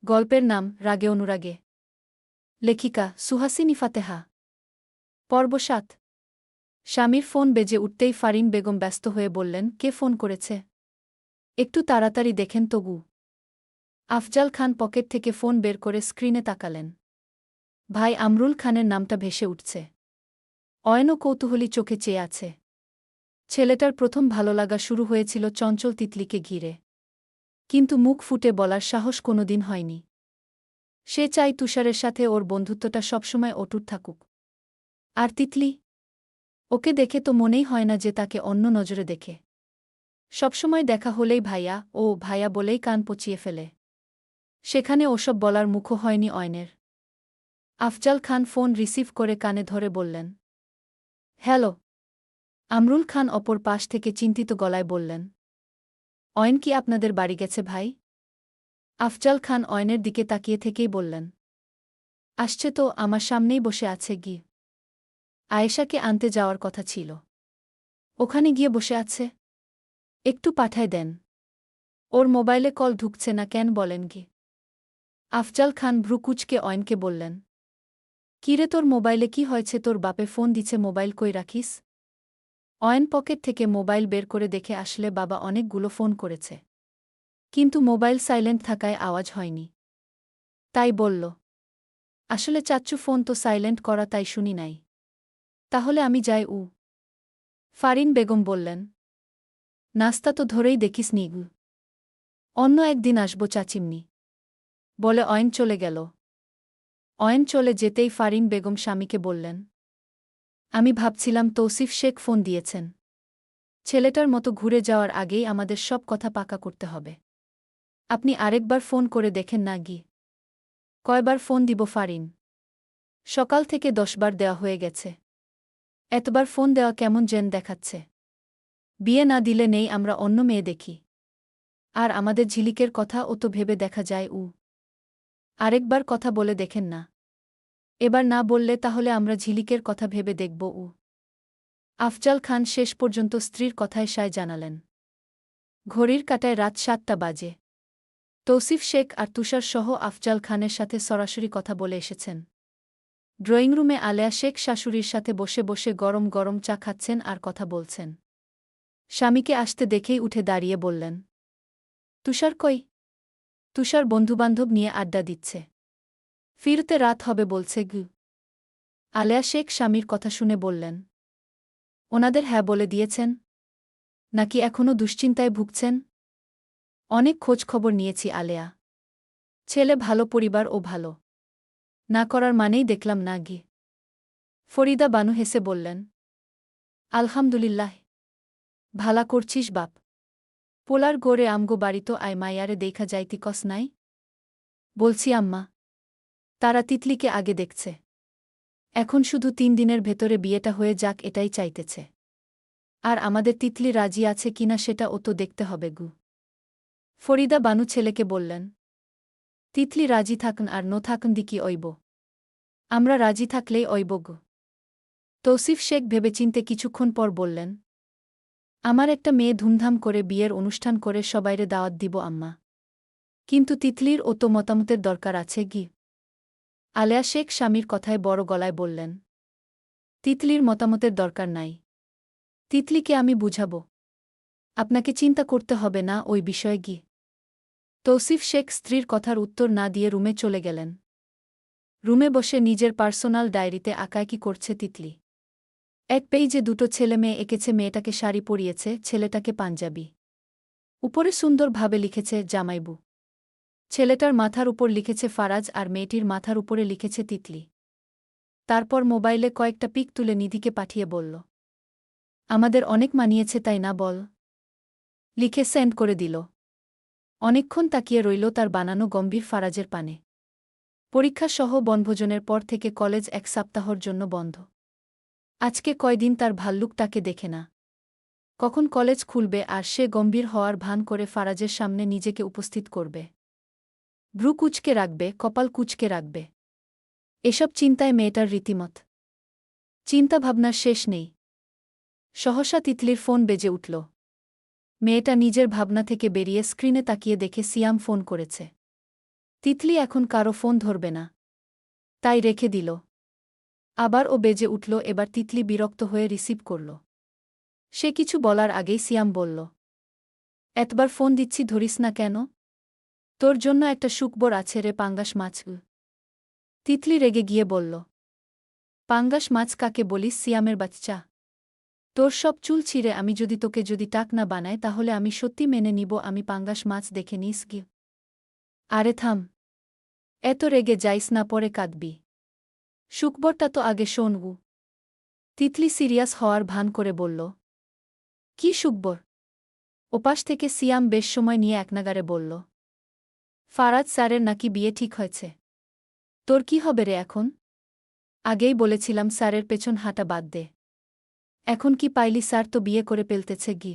গল্পের নাম রাগে অনুরাগে। লেখিকা সুহাসিনী ফাতেহা। পর্ব ৭। স্বামীর ফোন বেজে উঠতেই ফারিন বেগম ব্যস্ত হয়ে বললেন, কে ফোন করেছে? একটু তাড়াতাড়ি দেখেন তবু। আফজাল খান পকেট থেকে ফোন বের করে স্ক্রিনে তাকালেন। ভাই আমরুল খানের নামটা ভেসে উঠছে। অয়নও কৌতূহলী চোখে চেয়ে আছে। ছেলেটার প্রথম ভালো লাগা শুরু হয়েছিল চঞ্চল তিতলিকে ঘিরে, কিন্তু মুখ ফুটে বলার সাহস কোনোদিন হয়নি। সে চায় তুষারের সাথে ওর বন্ধুত্বটা সবসময় অটুট থাকুক। আর তিতলি, ওকে দেখে তো মনেই হয় না যে তাকে অন্য নজরে দেখে। সবসময় দেখা হলেই ভাইয়া ও ভাইয়া বলেই কান পচিয়ে ফেলে। সেখানে ওসব বলার মুখও হয়নি অয়নের। আফজাল খান ফোন রিসিভ করে কানে ধরে বললেন, হ্যালো। আমরুল খান অপর পাশ থেকে চিন্তিত গলায় বললেন, অয়ন কি আপনাদের বাড়ি গেছে ভাই? আফজাল খান অয়নের দিকে তাকিয়ে থেকেই বললেন, আসছে তো, আমার সামনেই বসে আছে গি। আয়েশাকে আনতে যাওয়ার কথা ছিল, ওখানে গিয়ে বসে আছে। একটু পাঠায় দেন। ওর মোবাইলে কল ঢুকছে না কেন বলেন গি। আফজাল খান ভ্রুকুচকে অয়নকে বললেন, কিরে তোর মোবাইলে কি হয়েছে? তোর বাপে ফোন দিছে, মোবাইল কই রাখিস? অয়ন পকেট থেকে মোবাইল বের করে দেখে আসলে বাবা অনেকগুলো ফোন করেছে, কিন্তু মোবাইল সাইলেন্ট থাকায় আওয়াজ হয়নি। তাই বলল, আসলে চাচ্চু ফোন তো সাইলেন্ট করা, তাই শুনি নাই। তাহলে আমি যাই। ফারিন বেগম বললেন, নাস্তা তো ধরেই দেখিস নি গু। অন্য একদিন আসবো চাচিমনি, বলে অয়ন চলে গেল। অয়ন চলে যেতেই ফারিন বেগম স্বামীকে বললেন, আমি ভাবছিলাম তৌসিফ শেখ ফোন দিয়েছেন। ছেলেটার মতো ঘুরে যাওয়ার আগেই আমাদের সব কথা পাকা করতে হবে। আপনি আরেকবার ফোন করে দেখেন না গি। কয়বার ফোন দিব ফারিন? সকাল থেকে 10 বার দেওয়া হয়ে গেছে। এতবার ফোন দেওয়া কেমন যেন দেখাচ্ছে। বিয়ে না দিলে নেই, আমরা অন্য মেয়ে দেখি। আর আমাদের ঝিলিকের কথা ও তো ভেবে দেখা যায়। আরেকবার কথা বলে দেখেন না। এবার না বললে তাহলে আমরা ঝিলিকের কথা ভেবে দেখব। আফজাল খান শেষ পর্যন্ত স্ত্রীর কথায় সায় জানালেন। ঘড়ির কাঁটায় রাত 7টা বাজে। তৌসিফ শেখ আর তুষার সহ আফজাল খানের সাথে সরাসরি কথা বলে এসেছেন। ড্রয়িংরুমে আলেয়া শেখ শাশুড়ির সাথে বসে বসে গরম গরম চা খাচ্ছেন আর কথা বলছেন। স্বামীকে আসতে দেখেই উঠে দাঁড়িয়ে বললেন, তুষার কই? তুষার বন্ধুবান্ধব নিয়ে আড্ডা দিচ্ছে। ফিরতে রাত হবে বলছে গু। আলেয়া শেখ স্বামীর কথা শুনে বললেন, ওনাদের হ্যাঁ বলে দিয়েছেন? নাকি এখনও দুশ্চিন্তায় ভুগছেন? অনেক খোঁজ খবর নিয়েছি আলেয়া। ছেলে ভালো, পরিবার ও ভালো। না করার মানেই দেখলাম না গি। ফরিদা বানু হেসে বললেন, আলহামদুলিল্লাহ। ভালা করছিস বাপ। পোলার গোরে আমগো বাড়িতো আয় মাইয়ারে দেখা যাইতি কস নাই? বলছি আম্মা। তারা তিতলিকে আগে দেখছে। এখন শুধু 3 দিনের ভেতরে বিয়েটা হয়ে যাক, এটাই চাইতেছে। আর আমাদের তিতলি রাজি আছে কিনা সেটা ও তো দেখতে হবে গু। ফরিদা বানু ছেলেকে বললেন, তিতলি রাজি থাকন আর নো থাকন দি কি অইব। আমরা রাজি থাকলেই অইব গু। তৌসিফ শেখ ভেবেচিন্তে কিছুক্ষণ পর বললেন, আমার একটা মেয়ে ধুমধাম করে বিয়ের অনুষ্ঠান করে সবাইরে দাওয়াত দিব আম্মা। কিন্তু তিতলির ও তো মতামতের দরকার আছে গি। আলেয়া শেখ স্বামীর কথায় বড় গলায় বললেন, তিতলির মতামতের দরকার নাই। তিতলিকে আমি বুঝাব। আপনাকে চিন্তা করতে হবে না ওই বিষয়ে গি। তৌসিফ শেখ স্ত্রীর কথার উত্তর না দিয়ে রুমে চলে গেলেন। রুমে বসে নিজের পার্সোনাল ডায়েরিতে আঁকাআঁকি করছে তিতলি। এক পেইজে 2টো ছেলে মেয়ে এঁকেছে। মেয়েটাকে শাড়ি পরিয়েছে, ছেলেটাকে পাঞ্জাবি। উপরে সুন্দরভাবে লিখেছে জামাইবু। ছেলেটার মাথার উপর লিখেছে ফারাজ আর মেয়েটির মাথার উপরে লিখেছে তিতলি। তারপর মোবাইলে কয়েকটা পিক তুলে নিধিকে পাঠিয়ে বলল, আমাদের অনেক মানিয়েছে তাই না বল? লিখে সেন্ড করে দিল। অনেকক্ষণ তাকিয়ে রইল তার বানানো গম্ভীর ফারাজের পানে। পরীক্ষাসহ বনভোজনের পর থেকে কলেজ 1 সপ্তাহর জন্য বন্ধ। আজকে কয়দিন তার ভাল্লুক তাকে দেখে না। কখন কলেজ খুলবে আর সে গম্ভীর হওয়ার ভান করে ফারাজের সামনে নিজেকে উপস্থিত করবে। ভ্রু কুঁচকে রাখবে, কপাল কুঁচকে রাখবে। এসব চিন্তায় মেয়েটার রীতিমত চিন্তাভাবনার শেষ নেই। সহসা তিতলির ফোন বেজে উঠল। মেয়েটা নিজের ভাবনা থেকে বেরিয়ে স্ক্রিনে তাকিয়ে দেখে সিয়াম ফোন করেছে। তিতলি এখন কারো ফোন ধরবে না, তাই রেখে দিল। আবার ও বেজে উঠল। এবার তিতলি বিরক্ত হয়ে রিসিভ করল। সে কিছু বলার আগেই সিয়াম বলল, এতবার ফোন দিচ্ছি ধরিস না কেন? তোর জন্য একটা সুখবর আছে রে, পাঙ্গাস মাছ। তিতলি রেগে গিয়ে বলল, পাঙ্গাস মাছ কাকে বলিস সিয়ামের বাচ্চা? তোর সব চুল ছিঁড়ে আমি যদি টাক না বানাই তাহলে আমি সত্যি মেনে নিব আমি পাঙ্গাস মাছ দেখে নিস কি? আরে থাম, এত রেগে যাইস না, পরে কাঁদবি। সুখবরটা তো আগে শোনবু। তিতলি সিরিয়াস হওয়ার ভান করে বলল, কি সুখবর? ওপাশ থেকে সিয়াম বেশ সময় নিয়ে একনাগারে বলল, ফারাজ স্যারের নাকি বিয়ে ঠিক হয়েছে। তোর কি হবে রে এখন? আগেই বলেছিলাম স্যারের পেছন হাঁটা বাদ দে। এখন কি পাইলি স্যার তো বিয়ে করে ফেলতেছে গি?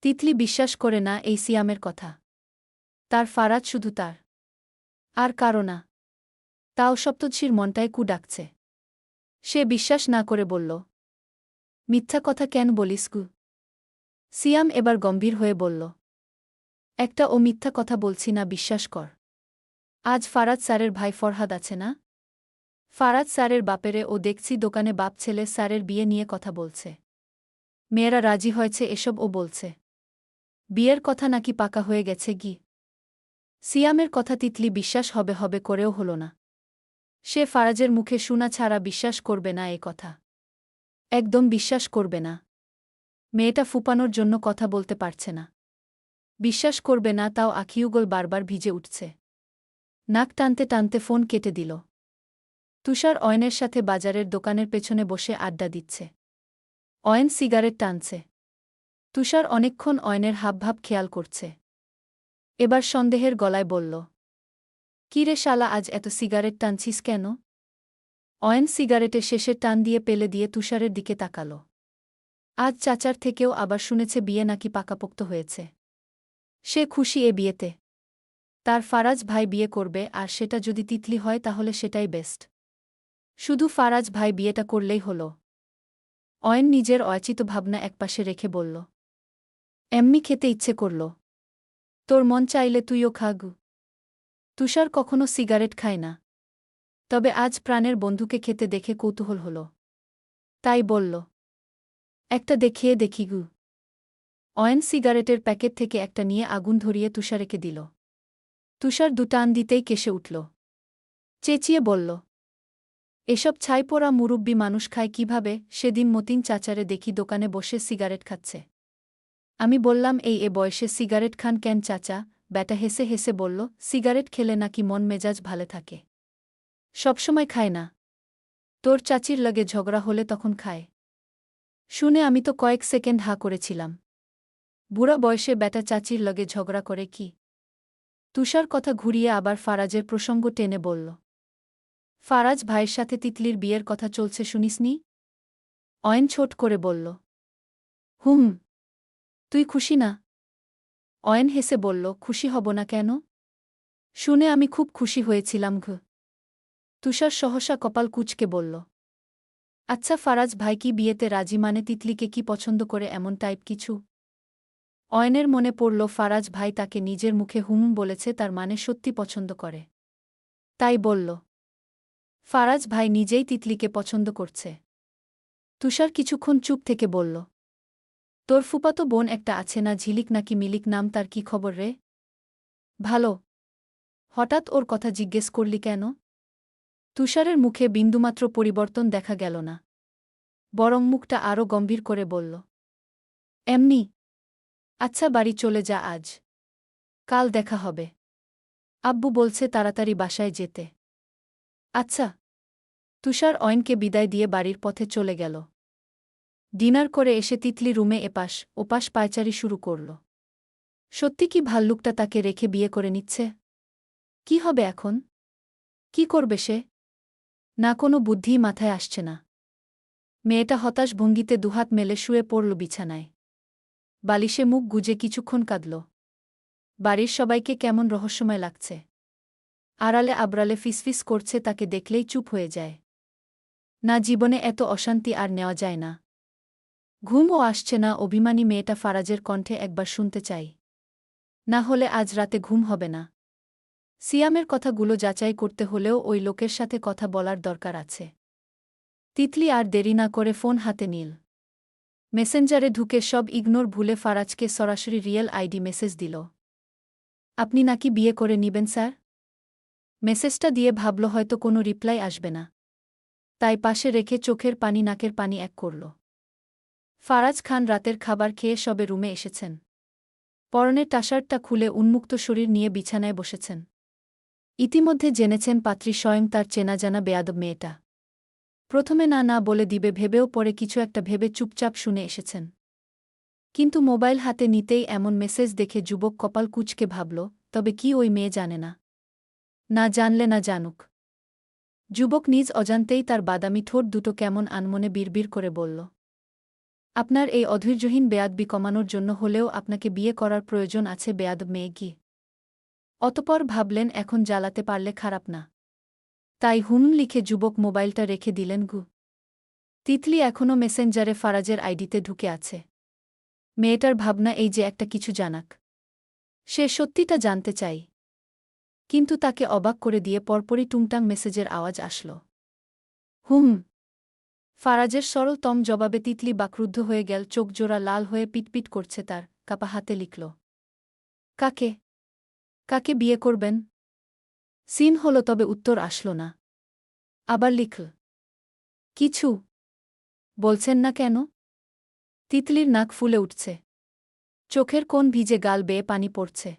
তিতলি বিশ্বাস করে না এই সিয়ামের কথা। তার ফারাজ শুধু তার, আর কারো না। তাও সপ্তর্ষির মনটায় কু ডাকছে। সে বিশ্বাস না করে বলল, মিথ্যা কথা কেন বলিস গু? সিয়াম এবার গম্ভীর হয়ে বলল, একটা ও মিথ্যা কথা বলছি না, বিশ্বাস কর। আজ ফারাজ স্যারের ভাই ফরহাদ আছে না? ফারাজ স্যারের বাপেরে ও দেখছি দোকানে বাপ ছেলে স্যারের বিয়ে নিয়ে কথা বলছে। মেয়েরা রাজি হয়েছে এসব ও বলছে। বিয়ের কথা নাকি পাকা হয়ে গেছে গি। সিয়ামের কথা তিতলি বিশ্বাস হবে হবে করেও হল না। সে ফারাজের মুখে শোনা ছাড়া বিশ্বাস করবে না এ কথা। একদম বিশ্বাস করবে না। মেয়েটা ফুপানোর জন্য কথা বলতে পারছে না। বিশ্বাস করবে না, তাও আখিউগল বারবার ভিজে উঠছে। নাক টানতে টানতে ফোন কেটে দিল। তুষার অয়নের সাথে বাজারের দোকানের পেছনে বসে আড্ডা দিচ্ছে। অয়ন সিগারেট টানছে। তুষার অনেকক্ষণ অয়নের হাবভাব খেয়াল করছে। এবার সন্দেহের গলায় বলল, কি রে শালা, আজ এত সিগারেট টানছিস কেন? অয়ন সিগারেটের শেষের টান দিয়ে পেলে দিয়ে তুষারের দিকে তাকাল। আজ চাচার থেকেও আবার শুনেছে বিয়ে নাকি পাকাপোক্ত হয়েছে। সে খুশি এ বিয়েতে। তার ফারাজ ভাই বিয়ে করবে, আর সেটা যদি তিতলি হয় তাহলে সেটাই বেস্ট। শুধু ফারাজ ভাই বিয়েটা করলেই হল। অয়ন নিজের অয়াচিত ভাবনা একপাশে রেখে বলল, এমনি খেতে ইচ্ছে করল। তোর মন চাইলে তুইও খাগু। তুষার কখনো সিগারেট খায় না, তবে আজ প্রাণের বন্ধুকে খেতে দেখে কৌতূহল হল। তাই বলল, একটা দেখিয়ে দেখি গু। অয়ন সিগারেটের প্যাকেট থেকে একটা নিয়ে আগুন ধরিয়ে তুষারকে দিল। তুষার দুটান দিতেই কেসে উঠল। চেঁচিয়ে বলল, এসব ছাই পোড়া মুরুব্বি মানুষ খায় কিভাবে? সেদিন মতিন চাচারে দেখি দোকানে বসে সিগারেট খাচ্ছে। আমি বললাম, এই এ বয়সে সিগারেট খান কেন চাচা? ব্যাটা হেসে হেসে বলল, সিগারেট খেলে নাকি মন মেজাজ ভালে থাকে। সবসময় খায় না। তোর চাচির লাগে ঝগড়া হলে তখন খায়। শুনে আমি তো কয়েক সেকেন্ড হা করেছিলাম। বুড়া বয়সে ব্যাটা চাচির লগে ঝগড়া করে কি? তুষার কথা ঘুরিয়ে আবার ফারাজের প্রসঙ্গ টেনে বলল, ফারাজ ভাইয়ের সাথে তিতলির বিয়ের কথা চলছে শুনিসনি? অয়ন ছোট করে বলল, হুম। তুই খুশি না? অয়ন হেসে বলল, খুশি হব না কেন? শুনে আমি খুব খুশি হয়েছিলাম ঘ। তুষার সহসা কপাল কুঁচকে বলল, আচ্ছা ফারাজ ভাই কি বিয়েতে রাজি, মানে তিতলিকে কি পছন্দ করে এমন টাইপ কিছু? অয়নের মনে পড়ল ফারাজ ভাই তাকে নিজের মুখে হুম বলেছে, তার মানে সত্যি পছন্দ করে। তাই বলল, ফারাজ ভাই নিজেই তিতলিকে পছন্দ করছে। তুষার কিছুক্ষণ চুপ থেকে বলল, তোর ফুপাতো বোন একটা আছে না, ঝিলিক নাকি মিলিক নাম, তার কি খবর রে? ভালো। হঠাৎ ওর কথা জিজ্ঞেস করলি কেন? তুষারের মুখে বিন্দুমাত্র পরিবর্তন দেখা গেল না, বরং মুখটা আরও গম্ভীর করে বলল, এমনি। আচ্ছা বাড়ি চলে যা আজ, কাল দেখা হবে। আব্বু বলছে তাড়াতাড়ি বাসায় যেতে। আচ্ছা। তুষার অয়নকে বিদায় দিয়ে বাড়ির পথে চলে গেল। ডিনার করে এসে তিতলি রুমে এপাশ ওপাশ পায়চারি শুরু করল। সত্যি কি ভাল্লুকটা তাকে রেখে বিয়ে করে নিচ্ছে? কি হবে এখন? কি করবে সে? না কোনো বুদ্ধিই মাথায় আসছে না। মেয়েটা হতাশ ভঙ্গিতে দুহাত মেলে শুয়ে পড়ল বিছানায়। বালিশে মুখ গুজে কিছুক্ষণ কাঁদল। বাড়ির সবাইকে কেমন রহস্যময় লাগছে। আড়ালে আবরালে ফিসফিস করছে, তাকে দেখলেই চুপ হয়ে যায়। না, জীবনে এত অশান্তি আর নেওয়া যায় না। ঘুমও আসছে না। অভিমানী মেয়েটা ফারাজের কণ্ঠে একবার শুনতে চাই। না হলে আজ রাতে ঘুম হবে না। সিয়ামের কথাগুলো যাচাই করতে হলেও ওই লোকের সাথে কথা বলার দরকার আছে। তিতলি আর দেরি না করে ফোন হাতে নিল। মেসেঞ্জারে ঢুকে সব ইগনোর ভুলে ফারাজকে সরাসরি রিয়েল আইডি মেসেজ দিল। আপনি নাকি বিয়ে করে নিবেন স্যার? মেসেজটা দিয়ে ভাবল হয়তো কোনো রিপ্লাই আসবে না, তাই পাশে রেখে চোখের পানি নাকের পানি এক করল। ফারাজ খান রাতের খাবার খেয়ে সবে রুমে এসেছেন। পরনের টাশার্টটা খুলে উন্মুক্ত শরীর নিয়ে বিছানায় বসেছেন। ইতিমধ্যে জেনেছেন পাত্রী স্বয়ং তার চেনাজানা বেয়াদব মেয়েটা। প্রথমে না না বলে দিবে ভেবেও পরে কিছু একটা ভেবে চুপচাপ শুনে এসেছেন। কিন্তু মোবাইল হাতে নিতেই এমন মেসেজ দেখে যুবক কপাল কুঁচকে ভাবল, তবে কি ওই মেয়ে জানে না? না জানলে না জানুক। যুবক নিজ অজান্তেই তার বাদামি ঠোঁট দুটো কেমন আনমনে বিড়বিড় করে বলল, আপনার এই অধৈর্যহীন বেয়াদবি কমানোর জন্য হলেও আপনাকে বিয়ে করার প্রয়োজন আছে বেয়াদব মেয়ে কি? অতপর ভাবলেন এখন জ্বালাতে পারলে খারাপ না, তাই লিখে যুবক মোবাইলটা রেখে দিলেন গু। তিতলি এখনও মেসেঞ্জারে ফারাজের আইডিতে ঢুকে আছে। মেয়েটার ভাবনা এই যে একটা কিছু জানাক। সে সত্যিটা জানতে চাই। কিন্তু তাকে অবাক করে দিয়ে পরপরই টুংটাং মেসেজের আওয়াজ আসল। ফারাজের সরলতম জবাবে তিতলি বাকরুদ্ধ হয়ে গেল, চোখ জোড়া লাল হয়ে পিটপিট করছে তার, কাপা হাতে লিখল, কাকে? কাকে বিয়ে করবেন? সিন হল, তবে উত্তর আসল না। আবার লিখল, কিছু বলছেন না কেন? তিতলির নাক ফুলে উঠছে, চোখের কোণ ভিজে, গাল বেয়ে পানি পড়ছে।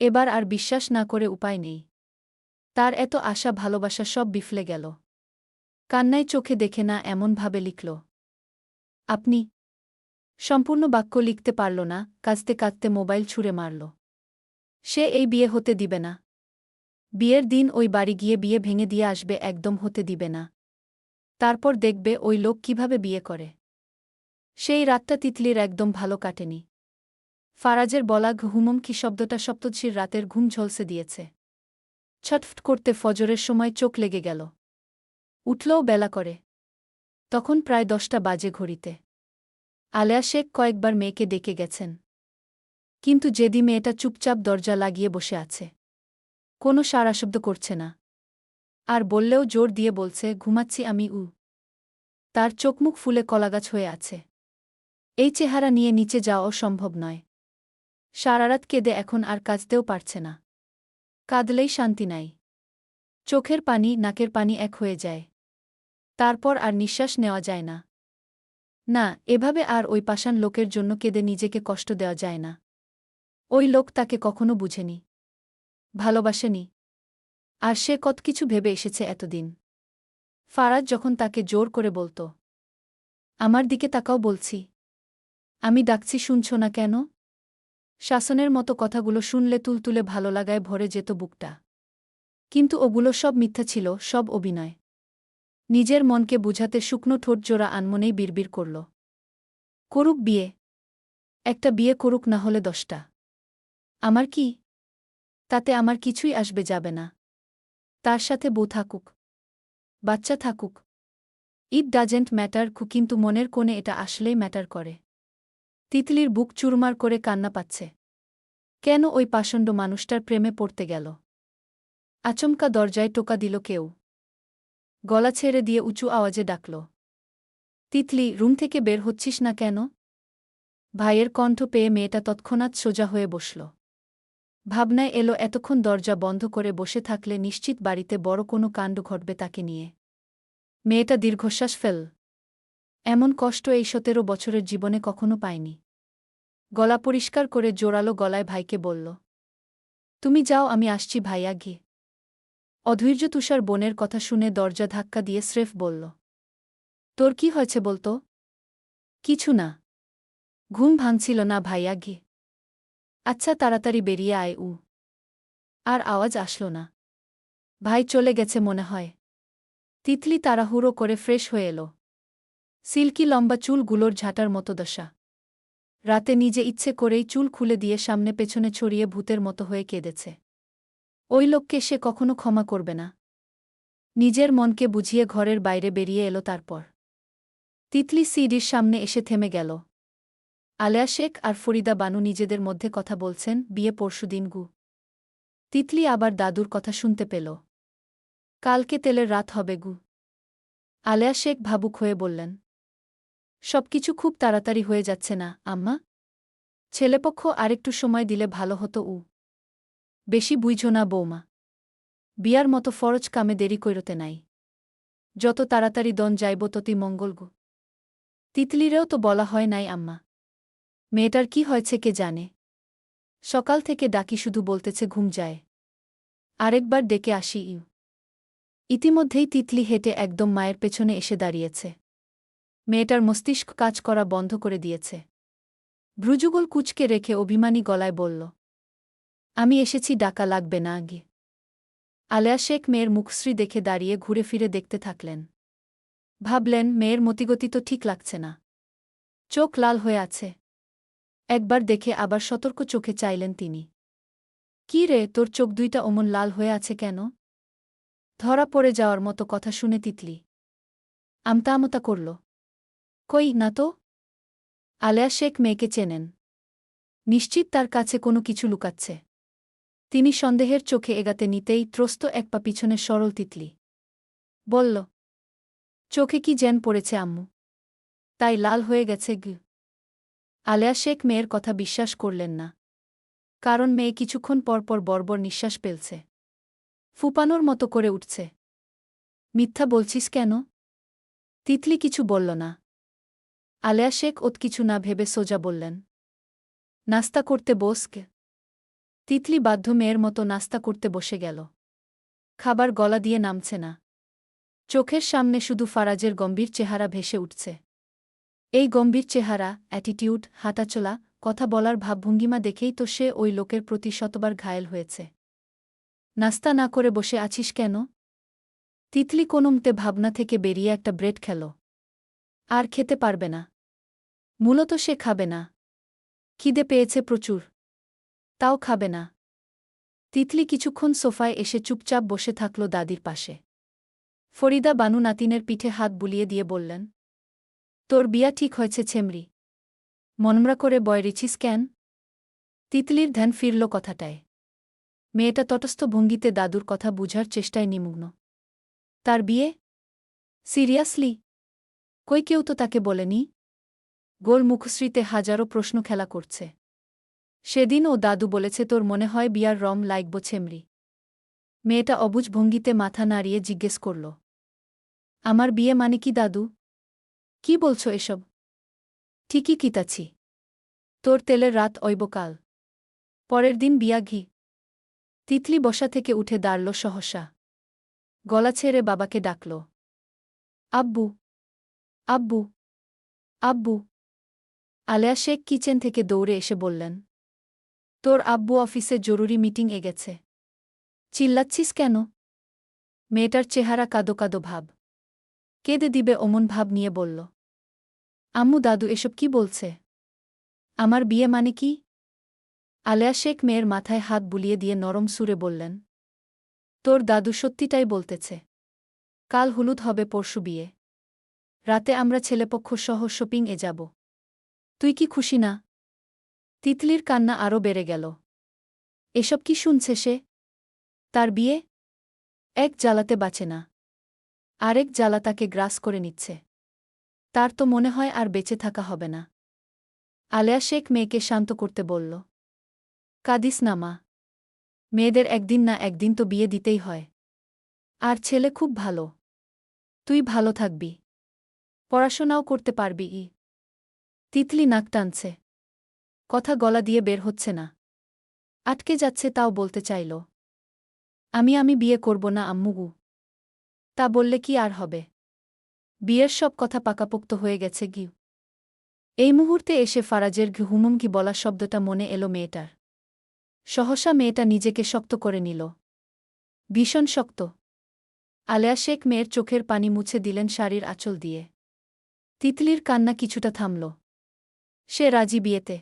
এবার আর বিশ্বাস না করে উপায় নেই। তার এত আশা ভালোবাসা সব বিফলে গেল। কান্নায় চোখে দেখে না এমনভাবে লিখল, আপনি। সম্পূর্ণ বাক্য লিখতে পারল না, কাঁদতে কাঁদতে মোবাইল ছুঁড়ে মারল। সে এই বিয়ে হতে দিবে না। বিয়ের দিন ওই বাড়ি গিয়ে বিয়ে ভেঙে দিয়ে আসবে, একদম হতে দিবে না। তারপর দেখবে ওই লোক কিভাবে বিয়ে করে। সেই রাতটা তিতলির একদম ভালো কাটেনি। ফারাজের বলা কি শব্দটা সপ্তদশীর রাতের ঘুম ঝলসে দিয়েছে। ছটফট করতে ফজরের সময় চোখ লেগে গেল। উঠলও বেলা করে। তখন প্রায় 10টা বাজে ঘড়িতে। আলেয়া শেখ কয়েকবার মেয়েকে ডেকে গেছেন, কিন্তু যেদি মেয়েটা চুপচাপ দরজা লাগিয়ে বসে আছে, কোনো সাড়াশব্দ করছে না। আর বললেও জোর দিয়ে বলছে, ঘুমাচ্ছি আমি। তার চোখমুখ ফুলে কলাগাছ হয়ে আছে। এই চেহারা নিয়ে নিচে যাওয়াও সম্ভব নয়। সারারাত কেঁদে এখন আর কাঁদতেও পারছে না। কাঁদলেই শান্তি নাই। চোখের পানি নাকের পানি এক হয়ে যায়। তারপর আর নিঃশ্বাস নেওয়া যায় না। না, এভাবে আর ওই পাষাণ লোকের জন্য কেঁদে নিজেকে কষ্ট দেওয়া যায় না। ওই লোক তাকে কখনো বুঝেনি, ভালোবাসেনি। আর সে কত কিছু ভেবে এসেছে এতদিন। ফারাজ যখন তাকে জোর করে বলত, আমার দিকে তাকাও বলছি, আমি ডাকছি শুনছ না কেন? শাসনের মতো কথাগুলো শুনলে তুলতুলে ভালো লাগায় ভরে যেত বুকটা। কিন্তু ওগুলো সব মিথ্যা ছিল, সব অভিনয়। নিজের মনকে বুঝাতে শুকনো ঠোঁট জোড়া আনমনেই বিড়বিড় করল, করুক বিয়ে। একটা বিয়ে করুক, না হলে 10টা। আমার কি? তাতে আমার কিছুই আসবে যাবে না। তার সাথে বউ থাকুক, বাচ্চা থাকুক, ইট ডাজেন্ট ম্যাটার। কিন্তু মনের কোণে এটা আসলেই ম্যাটার করে। তিতলির বুক চুরমার করে কান্না পাচ্ছে। কেন ওই পাষণ্ড মানুষটার প্রেমে পড়তে গেল? আচমকা দরজায় টোকা দিল কেউ। গলা ছেড়ে দিয়ে উঁচু আওয়াজে ডাকল, তিতলি, রুম থেকে বের হচ্ছিস না কেন? ভাইয়ের কণ্ঠ পেয়ে মেয়েটা তৎক্ষণাৎ সোজা হয়ে বসল। ভাবনায় এলো, এতক্ষণ দরজা বন্ধ করে বসে থাকলে নিশ্চিত বাড়িতে বড় কোনো কাণ্ড ঘটবে তাকে নিয়ে। মেয়েটা দীর্ঘশ্বাস ফেল। এমন কষ্ট এই 17 বছরের জীবনে কখনো পায়নি। গলা পরিষ্কার করে জোরালো গলায় ভাইকে বলল, তুমি যাও, আমি আসছি ভাইয়া। গিয়ে অধৈর্য তুষার বোনের কথা শুনে দরজা ধাক্কা দিয়ে স্রেফ বলল, তোর কি হয়েছে বলতো? কিছু না। ঘুম ভাঙছিল না ভাইয়া। গিয়ে আচ্ছা, তাড়াতাড়ি বেরিয়ে আয়। আর আওয়াজ আসল না। ভাই চলে গেছে মনে হয়। তিতলি তাড়াহুড়ো করে ফ্রেশ হয়ে এলো। সিল্কি লম্বা চুলগুলোর ঝাঁটার মতো দশা। রাতে নিজে ইচ্ছে করেই চুল খুলে দিয়ে সামনে পেছনে ছড়িয়ে ভূতের মতো হয়ে কেঁদেছে। ওই লোককে সে কখনো ক্ষমা করবে না। নিজের মনকে বুঝিয়ে ঘরের বাইরে বেরিয়ে এলো। তারপর তিতলি সিডির সামনে এসে থেমে গেল। আলেয়া শেখ আর ফরিদা বানু নিজেদের মধ্যে কথা বলছেন, বিয়ে পরশুদিন। তিতলি আবার দাদুর কথা শুনতে পেল। কালকে তেলের রাত হবে গু। আলেয়া শেখ ভাবুক হয়ে বললেন। সবকিছু খুব তাড়াতাড়ি হয়ে যাচ্ছে না আম্মা? ছেলেপক্ষ আরেকটু সময় দিলে ভালো হতো। বেশি বুঝো না বৌমা। বিয়ার মতো ফরজ কামে দেরি কইরতে নাই। যত তাড়াতাড়ি দন যাইব ততই মঙ্গল গো। তিতলিরেও তো বলা হয় নাই আম্মা। মেয়েটার কি হয়েছে কে জানে। সকাল থেকে ডাকি শুধু বলতেছে ঘুম যায়। আরেকবার ডেকে আসি। ইতিমধ্যেই তিতলি হেঁটে একদম মায়ের পেছনে এসে দাঁড়িয়েছে। মেয়েটার মস্তিষ্ক কাজ করা বন্ধ করে দিয়েছে। ভ্রুযুগল কুচকে রেখে অভিমানী গলায় বলল, আমি এসেছি, ডাকা লাগবে না আগে। আলেয়া শেখ মেয়ের মুখশ্রী দেখে দাঁড়িয়ে ঘুরে ফিরে দেখতে থাকলেন। ভাবলেন মেয়ের মতিগতি তো ঠিক লাগছে না। চোখ লাল হয়ে আছে। একবার দেখে আবার সতর্ক চোখে চাইলেন তিনি। কি রে, তোর চোখ দুইটা অমন লাল হয়ে আছে কেন? ধরা পড়ে যাওয়ার মতো কথা শুনে তিতলি আমতা করল। কই না তো। আলেয়া শেখ মেয়েকে চেনেন। নিশ্চিত তার কাছে কোনো কিছু লুকাচ্ছে। তিনি সন্দেহের চোখে এগাতে নিতেই ত্রস্ত এক পা পিছনে সরল তিতলি বলল, চোখে কি জ্যান পড়েছে আম্মু? তাই লাল হয়ে গেছে গু। আলেয়া শেখ মেয়ের কথা বিশ্বাস করলেন না। কারণ মেয়ে কিছুক্ষণ পরপর বর্বর নিঃশ্বাস ফেলছে। ফুপানোর মতো করে উঠছে। মিথ্যা বলছিস কেন? তিতলি কিছু বলল না। আলেয়া শেখ ওত কিছু না ভেবে সোজা বললেন, নাস্তা করতে বসকে। তিতলি বাধ্য মেয়ের মতো নাস্তা করতে বসে গেল। খাবার গলা দিয়ে নামছে না। চোখের সামনে শুধু ফারাজের গম্ভীর চেহারা ভেসে উঠছে। এই গম্ভীর চেহারা, অ্যাটিটিউড, হাঁটাচলা, কথা বলার ভাবভঙ্গিমা দেখেই তো সে ওই লোকের প্রতি শতবার ঘায়েল হয়েছে। নাস্তা না করে বসে আছিস কেন? তিতলি কোনোমতে ভাবনা থেকে বেরিয়ে একটা ব্রেড খেল। আর খেতে পারবে না। মূলত সে খাবে না। খিদে পেয়েছে প্রচুর। তাও খাবে না। তিতলি কিছুক্ষণ সোফায় এসে চুপচাপ বসে থাকল দাদির পাশে। ফরিদা বানু নাতিনের পিঠে হাত বুলিয়ে দিয়ে বললেন, তোর বিয়া ঠিক হয়েছে ছেমরি। মনমরা করে বয় রিছিস কেন? তিতলির ধ্যান ফিরল কথাটায়। মেয়েটা তটস্থ ভঙ্গিতে দাদুর কথা বুঝার চেষ্টায় নিমগ্ন। তার বিয়ে? সিরিয়াসলি? কই কেউ তো তাকে বলেনি। গোল মুখশ্রীতে হাজারো প্রশ্ন খেলা করছে। সেদিন ও দাদু বলেছে তোর মনে হয় বিয়ার রম লাইকব ছেমরি। মেয়েটা অবুঝ ভঙ্গিতে মাথা নাড়িয়ে জিজ্ঞেস করল, আমার বিয়ে মানে কি দাদু? কি বলছো এসব? ঠিকই কিতাছি। তোর তেলের রাত অইবকাল। পরের দিন বিয়া ঘি। তিতলি বসা থেকে উঠে দাঁড়ল সহসা। গলা ছেড়ে বাবাকে ডাকল, আব্বু, আব্বু, আব্বু। আলেয়া শেখ কিচেন থেকে দৌড়ে এসে বললেন, তোর আব্বু অফিসে জরুরি মিটিং গেছে। চিল্লাচ্ছিস কেন? মেয়েটার চেহারা কাদো কাদো ভাব। কেঁদে দিবে অমন ভাব নিয়ে বলল, আম্মু দাদু এসব কি বলছে? আমার বিয়ে মানে কি? আলেয়া শেখ মেয়ের মাথায় হাত বুলিয়ে দিয়ে নরম সুরে বললেন, তোর দাদু সত্যিটাই বলতেছে। কাল হলুদ হবে, পরশু বিয়ে। রাতে আমরা ছেলেপক্ষ সহ শপিং যাব। তুই কি খুশি না? তিতলির কান্না আরও বেড়ে গেল। এসব কি শুনছে সে? তার বিয়ে? এক জ্বালাতে বাঁচে না। আরেক জ্বালা তাকে গ্রাস করে নিচ্ছে। তার তো মনে হয় আর বেঁচে থাকা হবে না। আলেয়া শেখ মেয়েকে শান্ত করতে বলল, কাঁদিস না মা। মেয়েদের একদিন না একদিন তো বিয়ে দিতেই হয়। আর ছেলে খুব ভালো। তুই ভালো থাকবি। পড়াশোনাও করতে পারবি। তিতলি নাক টানছে। কথা গলা দিয়ে বের হচ্ছে না। আটকে যাচ্ছে, তাও বলতে চাইল, আমি বিয়ে করব না আম্মুগু। তা বললে কি আর হবে? বিয়ের সব কথা পাকাপোক্ত হয়ে গেছে গি। এই মুহূর্তে এসে ফারাজের হুমুমকি বলা শব্দটা মনে এলো মেয়েটার। সহসা মেয়েটা নিজেকে শক্ত করে নিল। ভীষণ শক্ত। আলেয়া শেখ মেয়ের চোখের পানি মুছে দিলেন শাড়ির আঁচল দিয়ে। তিতলির কান্না কিছুটা থামল। সে রাজি বিয়েতে।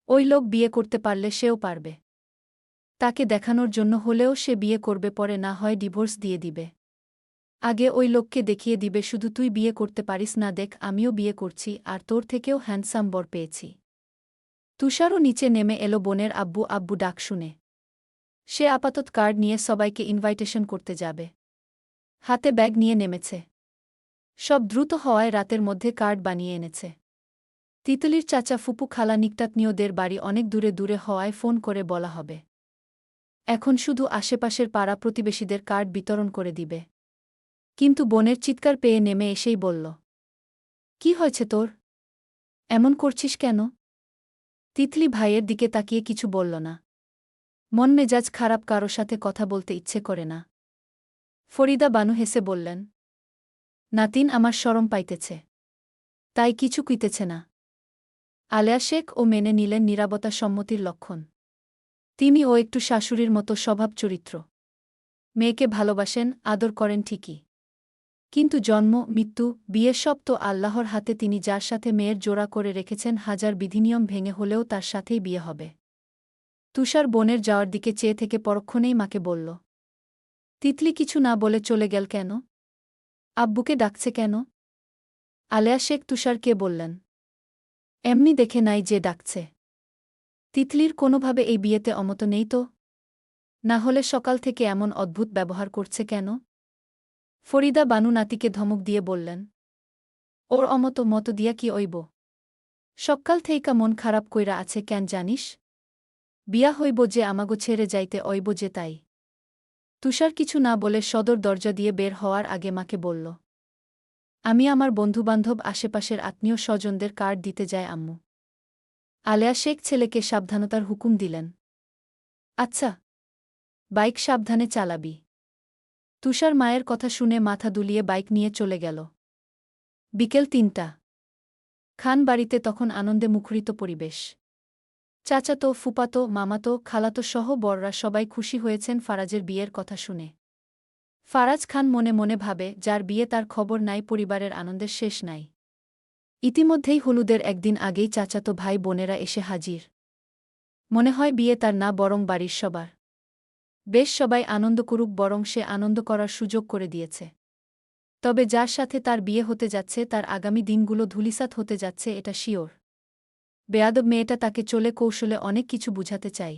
ওই লোক বিয়ে করতে পারলে সেও পারবে। তাকে দেখানোর জন্য হলেও সে বিয়ে করবে, পরে না হয় ডিভোর্স দিয়ে দিবে। আগে ওই লোককে দেখিয়ে দিবে, শুধু তুই বিয়ে করতে পারিস না, দেখ আমিও বিয়ে করছি, আর তোর থেকেও হ্যান্ডসাম বর পেয়েছি। তুষারও নিচে নেমে এলো বোনের আব্বু আব্বু ডাক শুনে। সে আপাতত কার্ড নিয়ে সবাইকে ইনভাইটেশন করতে যাবে। হাতে ব্যাগ নিয়ে নেমেছে। সব দ্রুত হওয়ায় রাতের মধ্যে কার্ড বানিয়ে এনেছে। তিতলির চাচা ফুপু খালা নিকটাত্মীয়দের বাড়ি অনেক দূরে দূরে হওয়ায় ফোন করে বলা হবে। এখন শুধু আশেপাশের পাড়া প্রতিবেশীদের কার্ড বিতরণ করে দিবে। কিন্তু বোনের চিৎকার পেয়ে নেমে এসেই বলল, কি হয়েছে তোর? এমন করছিস কেন? তিতলি ভাইয়ের দিকে তাকিয়ে কিছু বলল না। মন মেজাজ খারাপ, কারো সাথে কথা বলতে ইচ্ছে করে না। ফরিদা বানু হেসে বললেন, নাতিন আমার শরম পাইতেছে, তাই কিছু কইতেছে না। আলেয়া শেখ ও মেনে নিলেন নীরবতা সম্মতির লক্ষণ। তিনিও একটু শাশুড়ির মতো স্বভাব চরিত্র। মেয়েকে ভালোবাসেন, আদর করেন ঠিকই, কিন্তু জন্ম মৃত্যু বিয়ের সব তো আল্লাহর হাতে। তিনি যার সাথে মেয়ের জোড়া করে রেখেছেন, হাজার বিধিনিয়ম ভেঙে হলেও তার সাথেই বিয়ে হবে। তুষার বোনের যাওয়ার দিকে চেয়ে থেকে পরক্ষণেই মাকে বলল, তিতলি কিছু না বলে চলে গেল কেন? আব্বুকে ডাকছে কেন? আলেয়া শেখ তুষারকে বললেন, এমনি দেখে নাই যে ডাকছে। তিতলির কোনোভাবে এই বিয়েতে অমত নেই তো? না হলে সকাল থেকে এমন অদ্ভুত ব্যবহার করছে কেন? ফরিদা বানু নাতিকে ধমক দিয়ে বললেন, ওর অমত মত দিয়া কি অইব? সকাল থেইকা মন খারাপ কইরা আছে কেন জানিস? বিয়া হইব যে আমাগো ছেড়ে যাইতে অইব যে, তাই। তুষার কিছু না বলে সদর দরজা দিয়ে বের হওয়ার আগে মাকে বলল, আমি আমার বন্ধুবান্ধব আশেপাশের আত্মীয় স্বজনদের কার্ড দিতে যাই আম্মু। আলেয়া শেখ ছেলেকে সাবধানতার হুকুম দিলেন। আচ্ছা, বাইক সাবধানে চালাবি। তুষার মায়ের কথা শুনে মাথা দুলিয়ে বাইক নিয়ে চলে গেল। বিকেল ৩টা। খান বাড়িতে তখন আনন্দে মুখরিত পরিবেশ। চাচাতো, ফুপাতো, মামাতো, খালাতো সহ বড়রা সবাই খুশি হয়েছেন ফারাজের বিয়ের কথা শুনে। ফারাজ খান মনে মনে ভাবে, যার বিয়ে তার খবর নাই, পরিবারের আনন্দের শেষ নাই। ইতিমধ্যেই হলুদের একদিন আগেই চাচাতো ভাই বোনেরা এসে হাজির। মনে হয় বিয়ে তার না, বরং বাড়ির সবার। বেশ, সবাই আনন্দ করুক, বরং সে আনন্দ করার সুযোগ করে দিয়েছে। তবে যার সাথে তার বিয়ে হতে যাচ্ছে তার আগামী দিনগুলো ধূলিসাৎ হতে যাচ্ছে, এটা শিওর। বেয়াদব মেয়েটা তাকে চলে কৌশলে অনেক কিছু বুঝাতে চাই।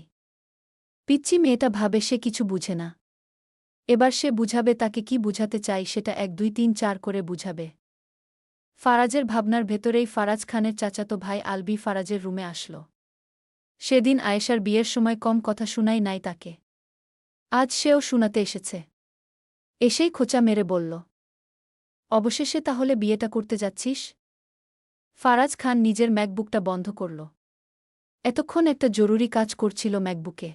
পিচ্চি মেয়েটা ভাবে সে কিছু বুঝে না। এবার সে বুঝাবে তাকে কি বুঝাতে চাই, সেটা ১ ২ ৩ ৪ করে বুঝাবে। ফারাজের ভাবনার ভেতরেই ফারাজ খানের চাচাতো ভাই আলবি ফারাজের রুমে আসল। সেদিন আয়েশার বিয়ের সময় কম কথা শুনাই নাই তাকে। আজ সেও শুনাতে এসেছে। এসেই খোঁচা মেরে বলল, অবশেষে তাহলে বিয়েটা করতে যাচ্ছিস? ফারাজ খান নিজের ম্যাকবুকটা বন্ধ করল। এতক্ষণ একটা জরুরি কাজ করছিল ম্যাকবুকে।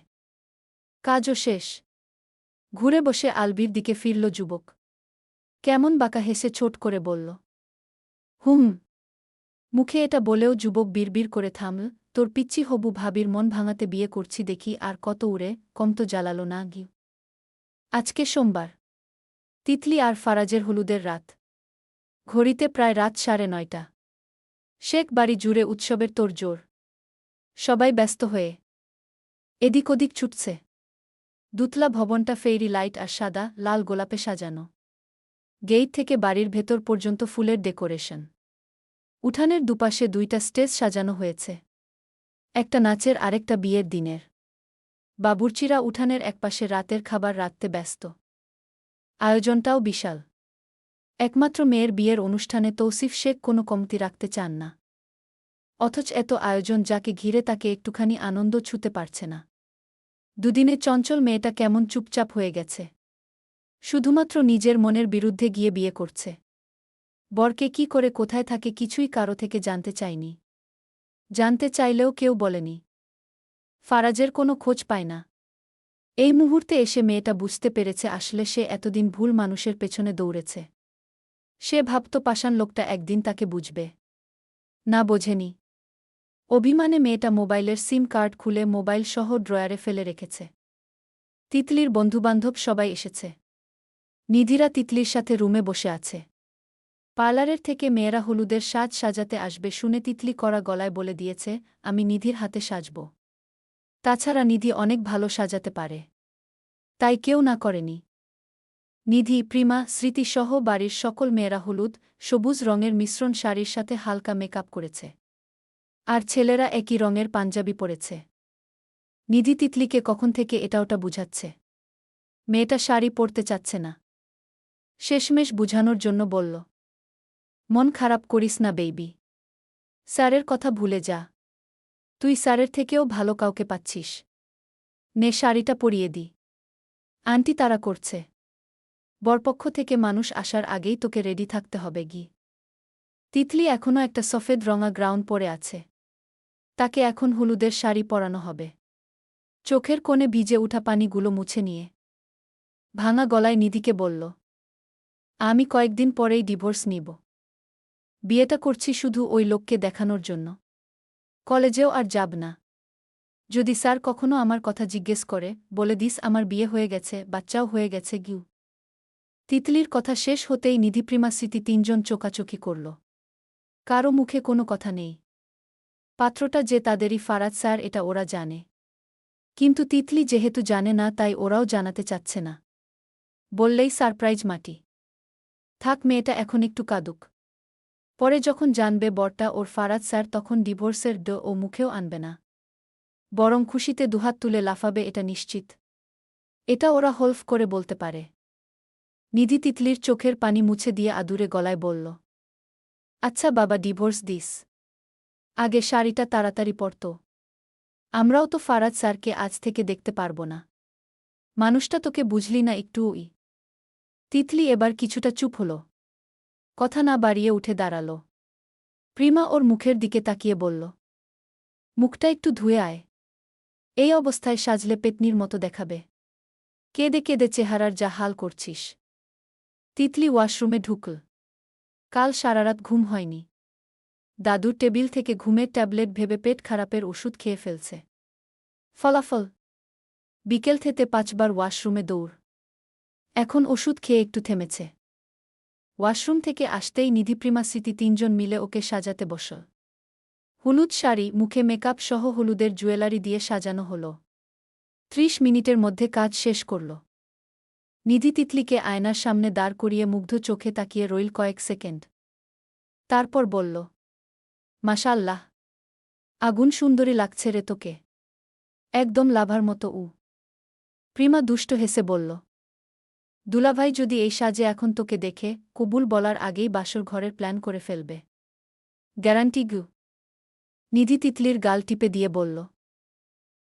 কাজও শেষ। ঘুরে বসে আলবির দিকে ফিরল যুবক। কেমন বাঁকা হেসে ছোট করে বলল, হুম। মুখে এটা বলেও যুবক বিড়বিড় করে থামল, তোর পিচ্চি হবু ভাবির মন ভাঙাতে বিয়ে করছি দেখি, আর কত উড়ে, কম তো জ্বালালো না গিয়ে। আজকে সোমবার। তিতলি আর ফারাজের হলুদের রাত। ঘড়িতে প্রায় রাত ৯:৩০। শেখ বাড়ি জুড়ে উৎসবের তোড়জোড়। সবাই ব্যস্ত হয়ে এদিক ওদিক ছুটছে। দুতলা ভবনটা ফেরি লাইট আর সাদা লাল গোলাপে সাজানো। গেইট থেকে বাড়ির ভেতর পর্যন্ত ফুলের ডেকোরেশন। উঠানের দুপাশে ২টা স্টেজ সাজানো হয়েছে, একটা নাচের আরেকটা বিয়ের দিনের। বাবুর্চিরা উঠানের একপাশে রাতের খাবার রাঁধতে ব্যস্ত। আয়োজনটাও বিশাল। একমাত্র মেয়ের বিয়ের অনুষ্ঠানে তৌসিফ শেখ কোনো কমতি রাখতে চান না। অথচ এত আয়োজন যাকে ঘিরে তাকে একটুখানি আনন্দ ছুতে পারছে না। দুদিনে চঞ্চল মেয়েটা কেমন চুপচাপ হয়ে গেছে। শুধুমাত্র নিজের মনের বিরুদ্ধে গিয়ে বিয়ে করছে। বরকে কি করে, কোথায় থাকে, কিছুই কারো থেকে জানতে চায়নি। জানতে চাইলেও কেউ বলেনি। ফারাজের কোনো খোঁজ পায় না। এই মুহূর্তে এসে মেয়েটা বুঝতে পেরেছে আসলে সে এতদিন ভুল মানুষের পেছনে দৌড়েছে। সে ভাবত পাষাণ লোকটা একদিন তাকে বুঝবে। না, বোঝেনি। অভিমানে মেয়েটা মোবাইলের সিম কার্ড খুলে মোবাইল সহ ড্রয়ারে ফেলে রেখেছে। তিতলির বন্ধুবান্ধব সবাই এসেছে। নিধিরা তিতলির সাথে রুমে বসে আছে। পার্লারের থেকে মেয়েরা হলুদের সাজ সাজাতে আসবে শুনে তিতলি কড়া গলায় বলে দিয়েছে, আমি নিধির হাতে সাজব। তাছাড়া নিধি অনেক ভালো সাজাতে পারে, তাই কেউ না করেনি। নিধি, প্রিমা, স্মৃতিসহ বাড়ির সকল মেয়েরা হলুদ সবুজ রঙের মিশ্রণ শাড়ির সাথে হালকা মেকআপ করেছে। আর ছেলেরা একই রঙের পাঞ্জাবি পরেছে। নিধি তিতলিকে কখন থেকে এটা ওটা বুঝাচ্ছে। মেয়েটা শাড়ি পরতে চাচ্ছে না। শেষমেশ বুঝানোর জন্য বলল, মন খারাপ করিস না বেইবি। স্যারের কথা ভুলে যা। তুই স্যারের থেকেও ভালো কাউকে পাচ্ছিস। নে শাড়িটা পরিয়ে দি। আন্টি তাড়া করছে। বরপক্ষ থেকে মানুষ আসার আগেই তোকে রেডি থাকতে হবে গি। তিতলি এখনও একটা সফেদ রঙা গ্রাউন্ড পরে আছে। তাকে এখন হলুদের শাড়ি পরানো হবে। চোখের কোণে ভিজে উঠা পানিগুলো মুছে নিয়ে ভাঙা গলায় নিধিকে বলল, আমি কয়েকদিন পরেই ডিভোর্স নিব। বিয়েটা করছি শুধু ওই লোককে দেখানোর জন্য। কলেজেও আর যাব না। যদি স্যার কখনো আমার কথা জিজ্ঞেস করে, বলে দিস আমার বিয়ে হয়ে গেছে, বাচ্চাও হয়ে গেছে গিউ। তিতলির কথা শেষ হতেই নিধিপ্রিমা স্মৃতি তিনজন চোকাচোকি করল। কারও মুখে কোনো কথা নেই। পাত্রটা যে তাদেরই ফারাজ স্যার এটা ওরা জানে। কিন্তু তিতলি যেহেতু জানে না তাই ওরাও জানাতে চাচ্ছে না। বললেই সারপ্রাইজ মাটি। থাক মেয়েটা এখন একটু কাঁদুক। পরে যখন জানবে বরটা ওর ফারাজ স্যার তখন ডিভোর্সের ও মুখেও আনবে না। বরং খুশিতে দুহাত তুলে লাফাবে এটা নিশ্চিত। এটা ওরা হলফ করে বলতে পারে। নিধি তিতলির চোখের পানি মুছে দিয়ে আদুরে গলায় বলল, আচ্ছা বাবা ডিভোর্স দিস। আগে শাড়িটা তাড়াতাড়ি পরত। আমরাও তো ফারাজ স্যারকে আজ থেকে দেখতে পারব না। মানুষটা তোকে বুঝলি না একটুই। তিতলি এবার কিছুটা চুপ হল। কথা না বাড়িয়ে উঠে দাঁড়াল। প্রিমা ওর মুখের দিকে তাকিয়ে বলল, মুখটা একটু ধুয়ে আয়। এই অবস্থায় সাজলে পেতনির মতো দেখাবে। কেঁদে কেঁদে চেহারার যা হাল করছিস। তিতলি ওয়াশরুমে ঢুকল। কাল সারারাত ঘুম হয়নি। দাদু টেবিল থেকে ঘুমের ট্যাবলেট ভেবে পেট খারাপের ওষুধ খেয়ে ফেলছে। ফলাফল বিকেল থেকে 5 বার ওয়াশরুমে দৌড়। এখন ওষুধ খেয়ে একটু থেমেছে। ওয়াশরুম থেকে আসতেই নিধিপ্রিমা স্মৃতি তিনজন মিলে ওকে সাজাতে বসল। হলুদ শাড়ি, মুখে মেকআপ সহ হলুদের জুয়েলারি দিয়ে সাজানো হল। 30 মিনিটের মধ্যে কাজ শেষ করল। নিধি তিতলিকে আয়নার সামনে দাঁড় করিয়ে মুগ্ধ চোখে তাকিয়ে রইল কয়েক সেকেন্ড। তারপর বলল, মাশাআল্লাহ, আগুন সুন্দরী লাগছে রে তোকে। একদম লাভার মতো। প্রিমা দুষ্ট হেসে বলল, দুলাভাই যদি এই সাজে এখন তোকে দেখে কবুল বলার আগেই বাসর ঘরের প্ল্যান করে ফেলবে। গ্যারান্টি গু। নিধি তিতলির গাল টিপে দিয়ে বলল,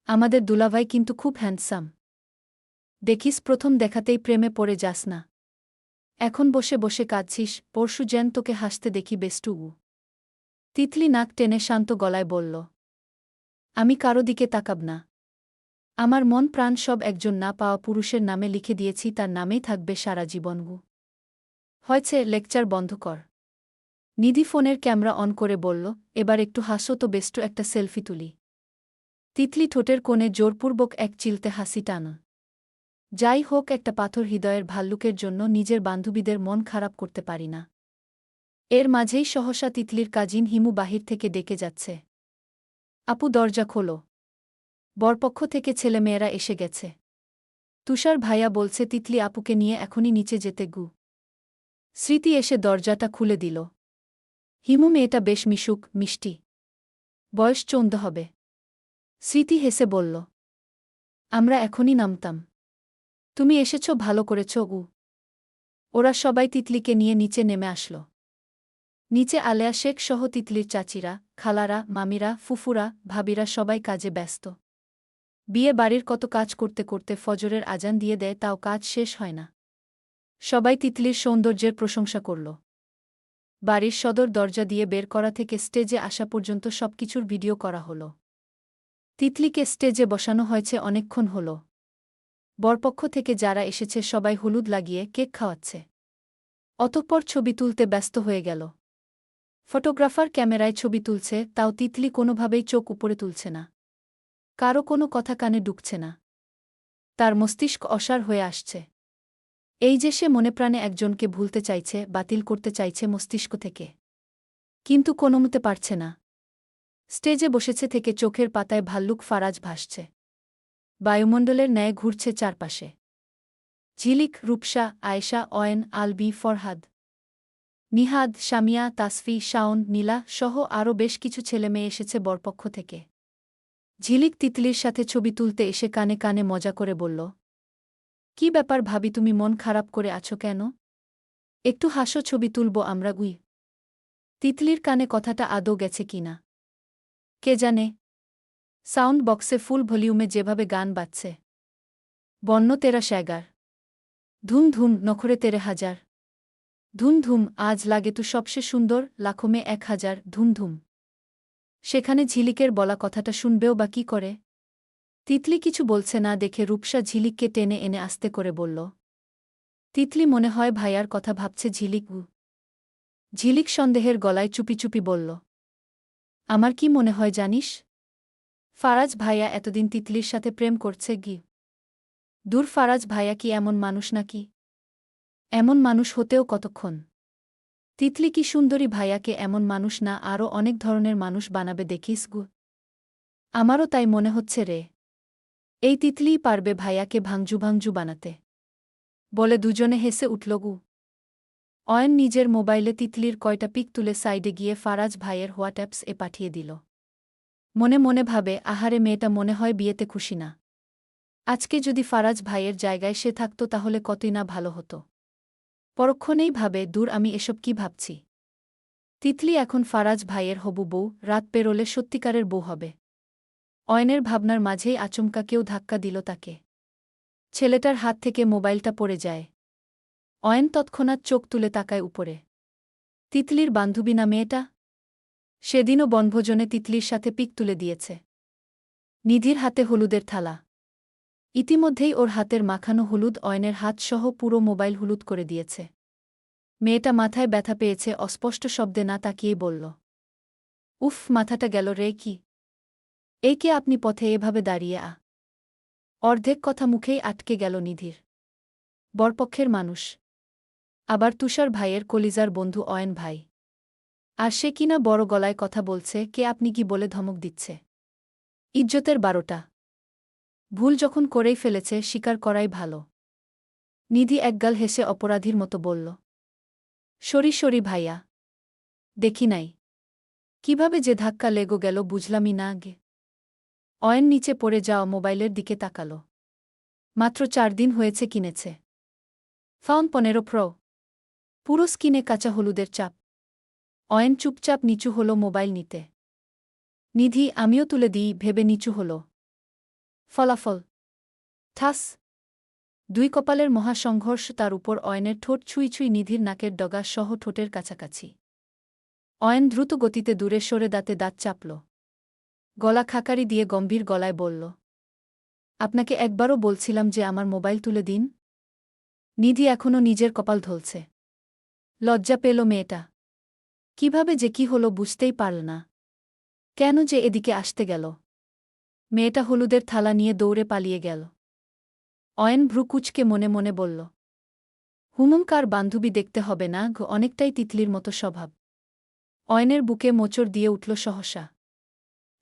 আমাদের দুলাভাই কিন্তু খুব হ্যান্ডসাম। দেখিস প্রথম দেখাতেই প্রেমে পড়ে যাস না। এখন বসে বসে কাঁদছিস, পরশু যেন তোকে হাসতে দেখি বেষ্টু। তিতলি নাক টেনে শান্ত গলায় বলল, আমি কারো দিকে তাকাব না। আমার মন প্রাণ সব একজন না পাওয়া পুরুষের নামে লিখে দিয়েছি, তার নামেই থাকবে সারা জীবন। হয়েছে, লেকচার বন্ধ কর। নিধি ফোনের ক্যামেরা অন করে বলল, এবার একটু হাসো তো বেষ্টু, একটা সেলফি তুলি। তিতলি ঠোঁটের কোণে জোরপূর্বক এক চিলতে হাসি টান। যাই হোক, একটা পাথর হৃদয়ের ভাল্লুকের জন্য নিজের বান্ধবীদের মন খারাপ করতে পারি না। এর মাঝেই সহসা তিতলির কাজিন হিমু বাহির থেকে ডেকে যাচ্ছে, আপু দরজা খোলো। বরপক্ষ থেকে ছেলেমেয়েরা এসে গেছে। তুষার ভাইয়া বলছে তিতলি আপুকে নিয়ে এখনই নিচে যেতে গু। স্মৃতি এসে দরজাটা খুলে দিল। হিমু মেয়েটা বেশ মিশুক, মিষ্টি। বয়স 14 হবে। স্মৃতি হেসে বলল, আমরা এখনই নামতাম। তুমি এসেছ, ভালো করেছ গু। ওরা সবাই তিতলিকে নিয়ে নিচে নেমে আসল। নিচে আলেয়া শেখ সহ তিতলির চাচিরা, খালারা, মামিরা, ফুফুরা, ভাবিরা সবাই কাজে ব্যস্ত। বিয়ে বাড়ির কত কাজ করতে করতে ফজরের আজান দিয়ে দেয়, তাও কাজ শেষ হয় না। সবাই তিতলির সৌন্দর্যের প্রশংসা করল। বাড়ির সদর দরজা দিয়ে বের করা থেকে স্টেজে আসা পর্যন্ত সবকিছুর ভিডিও করা হল। তিতলিকে স্টেজে বসানো হয়েছে অনেকক্ষণ হল। বরপক্ষ থেকে যারা এসেছে সবাই হলুদ লাগিয়ে কেক খাওয়াচ্ছে। অতঃপর ছবি তুলতে ব্যস্ত হয়ে গেল। ফটোগ্রাফার ক্যামেরায় ছবি তুলছে, তাও তিতলি কোনোভাবেই চোখ উপরে তুলছে না। কারও কোনো কথা কানে ঢুকছে না। তার মস্তিষ্ক অসাড় হয়ে আসছে। এই যে সে মনে প্রাণে একজনকে ভুলতে চাইছে, বাতিল করতে চাইছে মস্তিষ্ক থেকে, কিন্তু কোনোমতে পারছে না। স্টেজে বসেছে থেকে চোখের পাতায় ভাল্লুক ফারাজ ভাসছে। বায়ুমণ্ডলের ন্যায় ঘুরছে চারপাশে। ঝিলিক, রূপসা, আয়েশা, অয়েন, আলবি, ফরহাদ, নিহাদ, শামিয়া, তাসফি, শাওন, নীলা সহ আরও বেশ কিছু ছেলেমেয়ে এসেছে বরপক্ষ থেকে। ঝিলিক তিতলির সাথে ছবি তুলতে এসে কানে কানে মজা করে বলল, কি ব্যাপার ভাবি, তুমি মন খারাপ করে আছো কেন? একটু হাসো, ছবি তুলব আমরা। গুই তিতলির কানে কথাটা আদৌ গেছে কিনা কে জানে। সাউন্ড বক্সে ফুল ভলিউমে যেভাবে গান বাজছে, বন্য তেরা স্যাগার, ধুম ধুম নখরে তেরে হাজার, ধুম ধুম আজ লাগে তু সবসে সুন্দর, লাখো মে 1000, ধুম ধুম। সেখানে ঝিলিকের বলা কথাটা শুনবেও বা কি করে? তিতলি কিছু বলছে না দেখে রূপসা ঝিলিককে টেনে এনে আস্তে করে বলল, তিতলি মনে হয় ভাইয়ার কথা ভাবছে। ঝিলিক সন্দেহের গলায় চুপি চুপি বলল, আমার কি মনে হয় জানিস? ফারাজ ভাইয়া এতদিন তিতলির সাথে প্রেম করছে। দূর, ফারাজ ভাইয়া কি এমন মানুষ নাকি? এমন মানুষ হতেও কতক্ষণ? তিতলি কি সুন্দরী ভাইয়াকে এমন মানুষ না আরও অনেক ধরনের মানুষ বানাবে দেখিস। আমারও তাই মনে হচ্ছে রে। এই তিতলিই পারবে ভাইয়াকে ভাঙজু ভাঙজু বানাতে, বলে দুজনে হেসে উঠল। অয়ন নিজের মোবাইলে তিতলির কয়টা পিক তুলে সাইডে গিয়ে ফারাজ ভাইয়ের হোয়াটসঅ্যাপস এ পাঠিয়ে দিল। মনে মনে ভাবে, আহারে মেয়েটা মনে হয় বিয়েতে খুশি না। আজকে যদি ফারাজ ভাইয়ের জায়গায় সে থাকত তাহলে কতই না ভালো হতো। পরক্ষণেই ভাবে, দূর, আমি এসব কি ভাবছি। তিতলি এখন ফারাজ ভাইয়ের হবু বউ, রাত পেরোলে সত্যিকারের বউ হবে। অয়নের ভাবনার মাঝেই আচমকা কেউ ধাক্কা দিল তাকে। ছেলেটার হাত থেকে মোবাইলটা পড়ে যায়। অয়ন তৎক্ষণাৎ চোখ তুলে তাকায় উপরে। তিতলির বান্ধবী না মেয়েটা? সেদিনও বনভোজনে তিতলির সাথে পিক তুলে দিয়েছে। নিধির হাতে হলুদের থালা। ইতিমধ্যেই ওর হাতের মাখানো হলুদ অয়নের হাতসহ পুরো মোবাইল হলুদ করে দিয়েছে। মেয়েটা মাথায় ব্যথা পেয়েছে, অস্পষ্ট শব্দে না তাকিয়েই বলল, উফ, মাথাটা গেল রে। কি এই কে আপনি পথে এভাবে দাঁড়িয়ে? অর্ধেক কথা মুখেই আটকে গেল নিধির। বরপক্ষের মানুষ, আবার তুষার ভাইয়ের কলিজার বন্ধু অয়ন ভাই। আর সে কিনা বড় গলায় কথা বলছে, কে আপনি কি বলে ধমক দিচ্ছে। ইজ্জতের 12টা। ভুল যখন করেই ফেলেছে স্বীকার করাই ভালো। নিধি একগাল হেসে অপরাধীর মতো বলল, সরি সরি ভাইয়া, দেখি নাই। কিভাবে যে ধাক্কা লেগো গেল বুঝলামই না। অয়ন নিচে পড়ে যাওয়া মোবাইলের দিকে তাকাল। মাত্র 4 দিন হয়েছে কিনেছে। ফাউন 15 প্রো। পুরো স্কিনে কাঁচা হলুদের চাপ। অয়ন চুপচাপ নিচু হল মোবাইল নিতে। নিধি, আমিও তুলে দিই ভেবে নিচু হল। ফলাফল ঠাস। 2 কপালের মহাসংঘর্ষ, তার উপর অয়নের ঠোঁট ছুঁই ছুঁই নিধির নাকের ডগা সহ ঠোঁটের কাছাকাছি। অয়ন দ্রুত গতিতে দূরে সরে দাঁতে দাঁত চাপল। গলা খাকারি দিয়ে গম্ভীর গলায় বলল, আপনাকে একবারও বলছিলাম যে আমার মোবাইল তুলে দিন। নিধি এখনও নিজের কপাল ধলছে। লজ্জা পেল মেয়েটা। কিভাবে যে কি হলো বুঝতেই পারল না। কেন যে এদিকে আসতে গেল। মেয়েটা হলুদের থালা নিয়ে দৌড়ে পালিয়ে গেল। অয়ন ভ্রু কুঁচকে মনে মনে বলল, হুমুমকার বান্ধবী দেখতে হবে না, অনেকটাই তিতলির মতো স্বভাব। অয়নের বুকে মোচড় দিয়ে উঠল সহসা।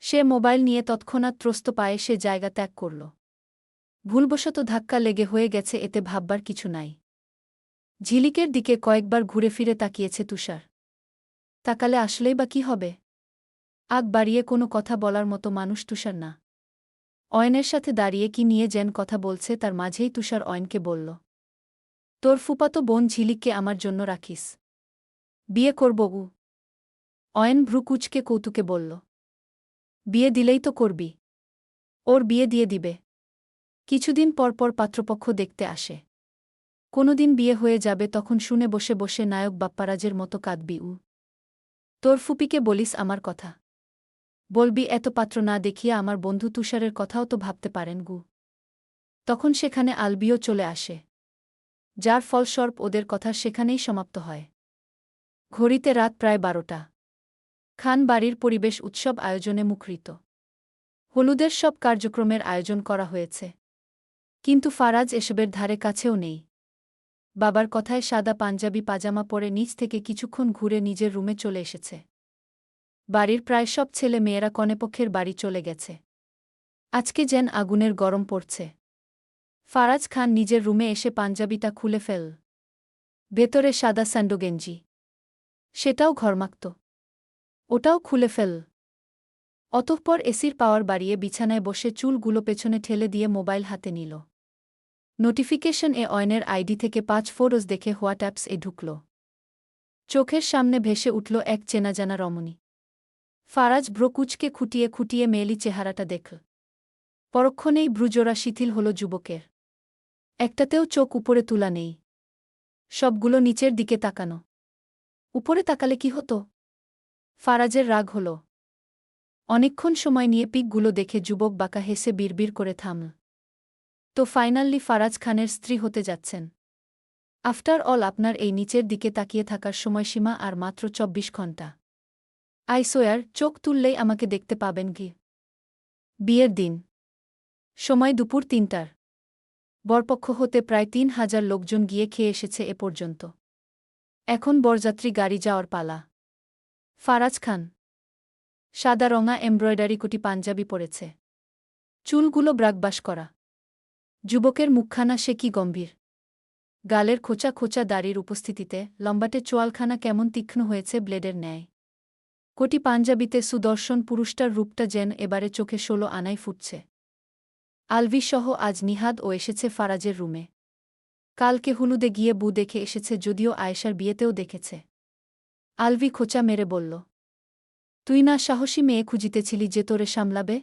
সে মোবাইল নিয়ে তৎক্ষণাৎ ত্রস্ত পায়ে সে জায়গা ত্যাগ করল। ভুলবশত ধাক্কা লেগে হয়ে গেছে, এতে ভাববার কিছু নাই। ঝিলিকের দিকে কয়েকবার ঘুরে ফিরে তাকিয়েছে তুষার। তাকালে আসলেই বা কি হবে? আগ বাড়িয়ে কোনো কথা বলার মতো মানুষ তুষার না। অয়নের সাথে দাঁড়িয়ে কি নিয়ে যেন কথা বলছে, তার মাঝেই তুষার অয়নকে বলল, তোর ফুপাতো বোন ঝিলিককে আমার জন্য রাখিস। বিয়ে করব। অয়ন ভ্রু কুঁচকে কৌতুকে বলল, বিয়ে দিলেই তো করবি। ওর বিয়ে দিয়ে দিবে। কিছুদিন পর পর পাত্রপক্ষ দেখতে আসে। কোনোদিন বিয়ে হয়ে যাবে, তখন শুনে বসে বসে নায়ক বাপ্পারাজের মতো কাঁদবি। তোর ফুপিকে বলিস আমার কথা। বলবি এত পাত্র না দেখিয়া আমার বন্ধু তুষারের কথাও তো ভাবতে পারেন। তখন সেখানে আলবিও চলে আসে, যার ফলস্বরূপ ওদের কথা সেখানেই সমাপ্ত হয়। ঘড়িতে রাত প্রায় 12টা। খান বাড়ির পরিবেশ উৎসব আয়োজনে মুখরিত। হলুদের সব কার্যক্রমের আয়োজন করা হয়েছে, কিন্তু ফারাজ এসবের ধারে কাছেও নেই। বাবার কথায় সাদা পাঞ্জাবি পাজামা পরে নিচ থেকে কিছুক্ষণ ঘুরে নিজের রুমে চলে এসেছে। বাড়ির প্রায় সব ছেলে মেয়েরা কনেপক্ষের বাড়ি চলে গেছে। আজকে যেন আগুনের গরম পড়ছে। ফারাজ খান নিজের রুমে এসে পাঞ্জাবিটা খুলে ফেল। ভেতরে সাদা স্যান্ডো গেঞ্জি, সেটাও ঘরমাক্ত। ওটাও খুলে ফেল। অতঃপর এসির পাওয়ার বাড়িয়ে বিছানায় বসে চুলগুলো পেছনে ঠেলে দিয়ে মোবাইল হাতে নিল। নোটিফিকেশন এ অয়নের আইডি থেকে 5 ফটোস দেখে হোয়াটসঅ্যাপস এ ঢুকল। চোখের সামনে ভেসে উঠল এক চেনাজানা রমণী। ফারাজ ভ্রকুচকে খুঁটিয়ে খুঁটিয়ে মেয়েলি চেহারাটা দেখল। পরক্ষণেই ভ্রুজোড়া শিথিল হল যুবকের। একটাতেও চোখ উপরে তুলা নেই, সবগুলো নিচের দিকে তাকানো। উপরে তাকালে কি হতো? ফারাজের রাগ হল। অনেকক্ষণ সময় নিয়ে পিকগুলো দেখে যুবক বাঁকা হেসে বিড়বিড় করে থামল। তো ফাইনালি ফারাজ খানের স্ত্রী হতে যাচ্ছেন। আফটার অল আপনার এই নিচের দিকে তাকিয়ে থাকার সময়সীমা আর মাত্র 24 ঘণ্টা। আই সোয়ার, চোখ তুললেই আমাকে দেখতে পাবেন কি? বিয়ের দিন, সময় দুপুর 3টার। বরপক্ষ হতে প্রায় 3000 লোকজন গিয়ে খেয়ে এসেছে এ পর্যন্ত। এখন বরযাত্রী গাড়ি যাওয়ার পালা। ফারাজ খান সাদা রঙা এমব্রয়ডারি কোটি পাঞ্জাবি পরেছে, চুলগুলো ব্রাকবাস করা। যুবকের মুখখানা সে কি গম্ভীর। গালের খোঁচা খোঁচা দাড়ির উপস্থিতিতে লম্বাটে চোয়ালখানা কেমন তীক্ষ্ণ হয়েছে ব্লেডের ন্যায়। কোটি পাঞ্জাবিতে সুদর্শন পুরুষটার রূপটা যেন এবারে চোখে 16 আনায় ফুটছে। আলভিসহ আজ নিহাদ ও এসেছে ফারাজের রুমে। কালকে হুলুদে গিয়ে বু দেখে এসেছে, যদিও আয়েশার বিয়েতেও দেখেছে। আলভি খোঁচা মেরে বলল, তুই না সাহসী মেয়ে খুঁজিতেছিলি যে তোরে সামলাবে?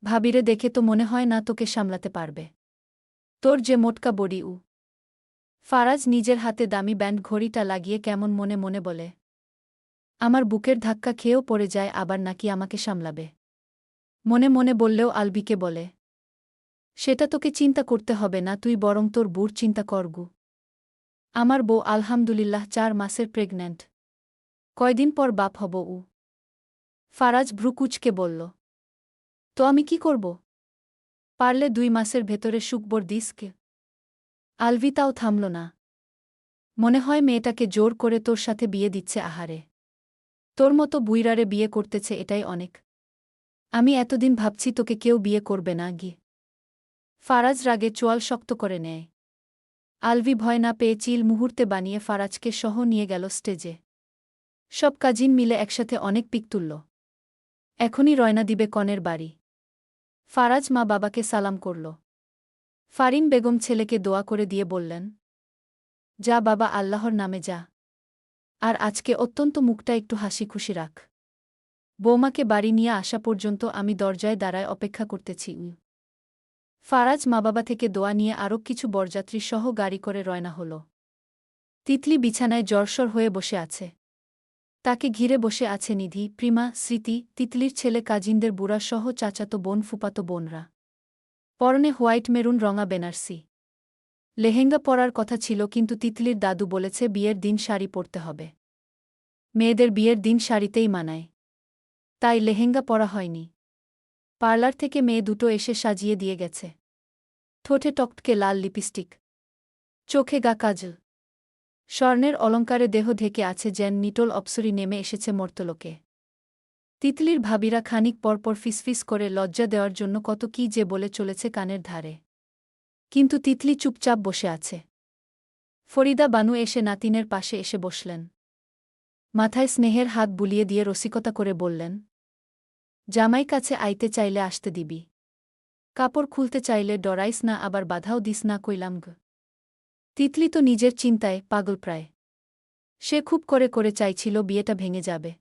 ভাবিরে দেখে তো মনে হয় না তোকে সামলাতে পারবে। তোর যে মোটকা বডি। ফারাজ নিজের হাতে দামি ব্যান্ড ঘড়িটা লাগিয়ে কেমন মনে মনে বলে, আমার বুকের ধাক্কা খেয়েও পড়ে যায়, আবার নাকি আমাকে সামলাবে। মনে মনে বললেও আলবিকে বলে, সেটা তোকে চিন্তা করতে হবে না, তুই বরং তোর বুর চিন্তা করগু। আমার বউ আলহামদুলিল্লাহ 4 মাসের প্রেগন্যান্ট। কয়দিন পর বাপ হব উ। ফারাজ ভ্রুকুচকে বলল, তো আমি কি করব? পারলে 2 মাসের ভেতরে সুখবর দিসকে। আলভি তাও থামল না। মনে হয় মেয়েটাকে জোর করে তোর সাথে বিয়ে দিচ্ছে। আহারে, তোর মতো বুইরারে বিয়ে করতেছে, এটাই অনেক। আমি এতদিন ভাবছি তোকে কেউ বিয়ে করবে না গি। ফারাজ রাগে চোয়াল শক্ত করে নেয়। আলভি ভয় না পেয়ে চিল মুহূর্তে বানিয়ে ফারাজকে সহ নিয়ে গেল স্টেজে। সব কাজিন মিলে একসাথে অনেক পিক তুলল। এখনই রয়না দিবে কনের বাড়ি। ফারাজ মা বাবাকে সালাম করল। ফারিন বেগম ছেলেকে দোয়া করে দিয়ে বললেন, যা বাবা, আল্লাহর নামে যা। আর আজকে অত্যন্ত মুখটা একটু হাসি খুশি রাখ। বৌমাকে বাড়ি নিয়ে আসা পর্যন্ত আমি দরজায় দাঁড়ায় অপেক্ষা করতেছি। ফারাজ মা বাবা থেকে দোয়া নিয়ে আরও কিছু বরযাত্রী সহ গাড়ি করে রয়না হল। তিতলি বিছানায় জ্বরসর হয়ে বসে আছে। তাকে ঘিরে বসে আছে নিধি, প্রিমা, স্মৃতি, তিতলির ছেলে, কাজিনদের বুড়া সহ চাচাতো বোন, ফুপাতো বোনরা। পরনে হোয়াইট মেরুন রঙা বেনারসি। লেহেঙ্গা পরার কথা ছিল, কিন্তু তিতলির দাদু বলেছে বিয়ের দিন শাড়ি পরতে হবে। মেয়েদের বিয়ের দিন শাড়িতেই মানায়, তাই লেহেঙ্গা পরা হয়নি। পার্লার থেকে মেয়ে দুটো এসে সাজিয়ে দিয়ে গেছে। ঠোঁটে টকটকে লাল লিপস্টিক, চোখে গা কাজল, স্বর্ণের অলঙ্কারে দেহ ঢেকে আছে যেন নিটোল অপ্সরী নেমে এসেছে মর্তলোকে। তিতলির ভাবিরা খানিক পরপর ফিসফিস করে লজ্জা দেওয়ার জন্য কত কি যে বলে চলেছে কানের ধারে। কিন্তু তিতলি চুপচাপ বসে আছে। ফরিদা বানু এসে নাতিনের পাশে এসে বসলেন। মাথায় স্নেহের হাত বুলিয়ে দিয়ে রসিকতা করে বললেন, জামাই কাছে আইতে চাইলে আসতে দিবি, কাপড় খুলতে চাইলে ডরাইস না, আবার বাধাও দিস না কইলাম গ। তিতলি তো নিজের চিন্তায় পাগল প্রায়। সে খুব করে করে চাইছিল বিয়েটা ভেঙে যাবে।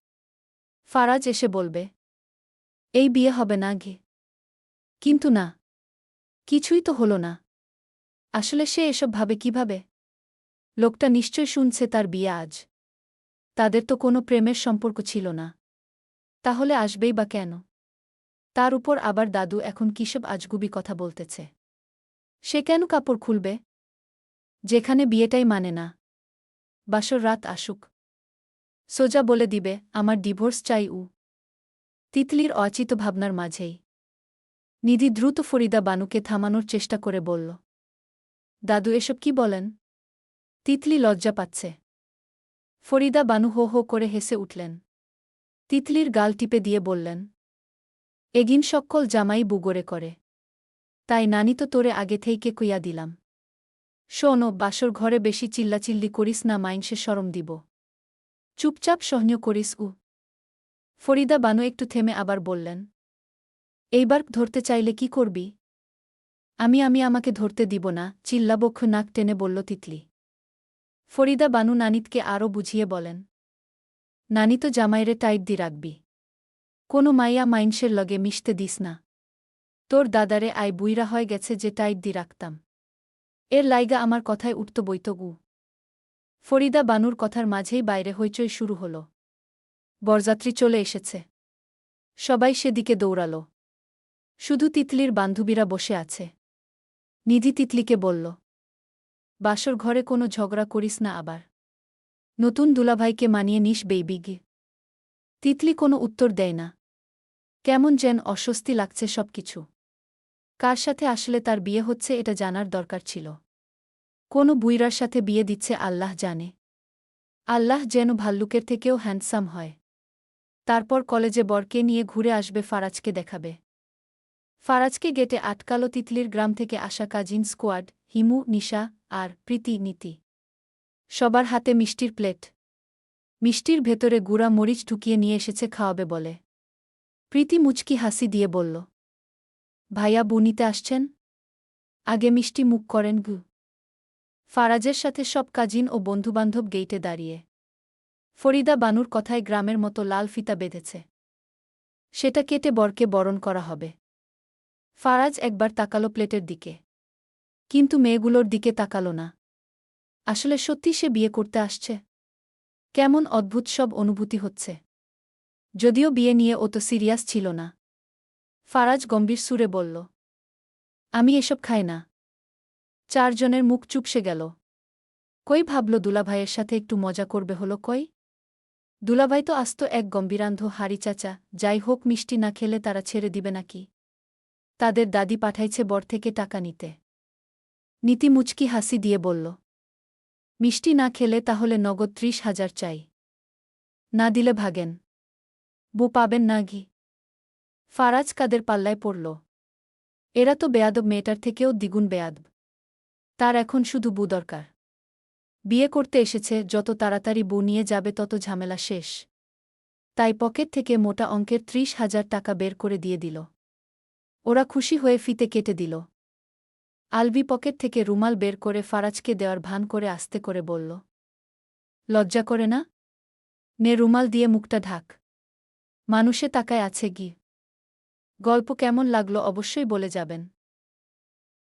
ফারাজ এসে বলবে, এই বিয়ে হবে না গে। কিন্তু না, কিছুই তো হলো না। আসলে সে এসব ভাবে কিভাবে? লোকটা নিশ্চয় শুনছে তার বিয়ে আজ। তাদের তো কোনো প্রেমের সম্পর্ক ছিল না, তাহলে আসবেই বা কেন? তার উপর আবার দাদু এখন কিসব আজগুবি কথা বলতেছে। সে কেন কাপড় খুলবে? যেখানে বিয়েটাই মানে না, বাসর রাত আসুক, সোজা বলে দিবে আমার ডিভোর্স চাই। তিতলির অচিত ভাবনার মাঝেই নিধি দ্রুত ফরিদা বানুকে থামানোর চেষ্টা করে বলল, দাদু এসব কি বলেন? তিতলি লজ্জা পাচ্ছে। ফরিদা বানু হো হো করে হেসে উঠলেন। তিতলির গাল টিপে দিয়ে বললেন, এগিন সকল জামাই বুগরে করে, তাই নানি তো তোরে আগে থেইকে কইয়া দিলাম। শোনো, বাসর ঘরে বেশি চিল্লাচিল্লি করিস না, মাইনসে শরম দিব। চুপচাপ সহ্য করিস। ফরিদা বানু একটু থেমে আবার বললেন, এইবার ধরতে চাইলে কি করবি? আমি আমাকে ধরতে দিব না, চিল্লাবক্ষ নাক টেনে বলল তিতলি। ফরিদা বানু নানিতকে আরও বুঝিয়ে বলেন, নানি তো জামাইরে টাইট দি রাখবি। কোনো মাইয়া মাইনসের লগে মিশতে দিস না। তোর দাদারে আই বুইরা হয়ে গেছে যে টাইট দি রাখতাম। এর লাইগা আমার কথায় উঠত বইতগু। ফরিদা বানুর কথার মাঝেই বাইরে হইচই শুরু হল। বরযাত্রী চলে এসেছে। সবাই সেদিকে দৌড়াল। শুধু তিতলির বান্ধবীরা বসে আছে। নিধি তিতলিকে বলল, বাসর ঘরে কোনো ঝগড়া করিস না আবার। নতুন দুলাভাইকে মানিয়ে নিস বেইবিগে। তিতলি কোনো উত্তর দেয় না। কেমন যেন অস্বস্তি লাগছে সবকিছু। কার সাথে আসলে তার বিয়ে হচ্ছে এটা জানার দরকার ছিল। কোনো বুইরার সাথে বিয়ে দিচ্ছে আল্লাহ জানে। আল্লাহ যেন ভাল্লুকের থেকেও হ্যান্ডসাম হয়। তারপর কলেজে বরকে নিয়ে ঘুরে আসবে, ফারাজকে দেখাবে। ফারাজকে গেটে আটকালো তিতলির গ্রাম থেকে আসা কাজিন স্কোয়াড, হিমু, নিশা আর প্রীতি, নীতি। সবার হাতে মিষ্টির প্লেট। মিষ্টির ভেতরে গুঁড়া মরিচ ঢুকিয়ে নিয়ে এসেছে খাওয়াবে বলে। প্রীতি মুচকি হাসি দিয়ে বলল, ভাইয়া বুনিতে আসছেন? আগে মিষ্টি মুখ করেন গু। ফারাজের সাথে সব কাজিন ও বন্ধুবান্ধব গেইটে দাঁড়িয়ে। ফরিদা বানুর কথায় গ্রামের মতো লাল ফিতা বেঁধেছে। সেটা কেটে বরকে বরণ করা হবে। ফারাজ একবার তাকালো প্লেটের দিকে, কিন্তু মেয়েগুলোর দিকে তাকালো না। আসলে সত্যি সে বিয়ে করতে আসছে। কেমন অদ্ভুত সব অনুভূতি হচ্ছে। যদিও বিয়ে নিয়ে ও তো সিরিয়াস ছিল না। ফারাজ গম্ভীর সুরে বলল, আমি এসব খাই না। চারজনের মুখ চুপসে গেল। কই ভাবল দুলাভাইয়ের সাথে একটু মজা করবে হলো কই? দুলাভাই তো আস্ত এক গম্ভীরান্ধ হাড়ি চাচা, যাই হোক মিষ্টি না খেলে তারা ছেড়ে দিবে নাকি? তাদের দাদি পাঠাইছে বর থেকে টাকা নিতে। নীতি মুচকি হাসি দিয়ে বলল, মিষ্টি না খেলে তাহলে নগদ ৩০,০০০ চাই। না দিলে ভাগেন। বউ পাবেন না ঘি। ফারাজ কাদের পাল্লায় পড়ল। এরা তো বেয়াদব মেয়েটার থেকেও দ্বিগুণ বেয়াদব। তার এখন শুধু বউ দরকার। বিয়ে করতে এসেছে, যত তাড়াতাড়ি বউ নিয়ে যাবে তত ঝামেলা শেষ। তাই পকেট থেকে মোটা অঙ্কের ৩০,০০০ টাকা বের করে দিয়ে দিল। ওরা খুশি হয়ে ফিতে কেটে দিল। আলভি পকেট থেকে রুমাল বের করে ফারাজকে দেওয়ার ভান করে আস্তে করে বলল, লজ্জা করে না? নে রুমাল দিয়ে মুখটা ঢাক। মানুষে তাকায় আছে গি। গল্প কেমন লাগলো অবশ্যই বলে যাবেন।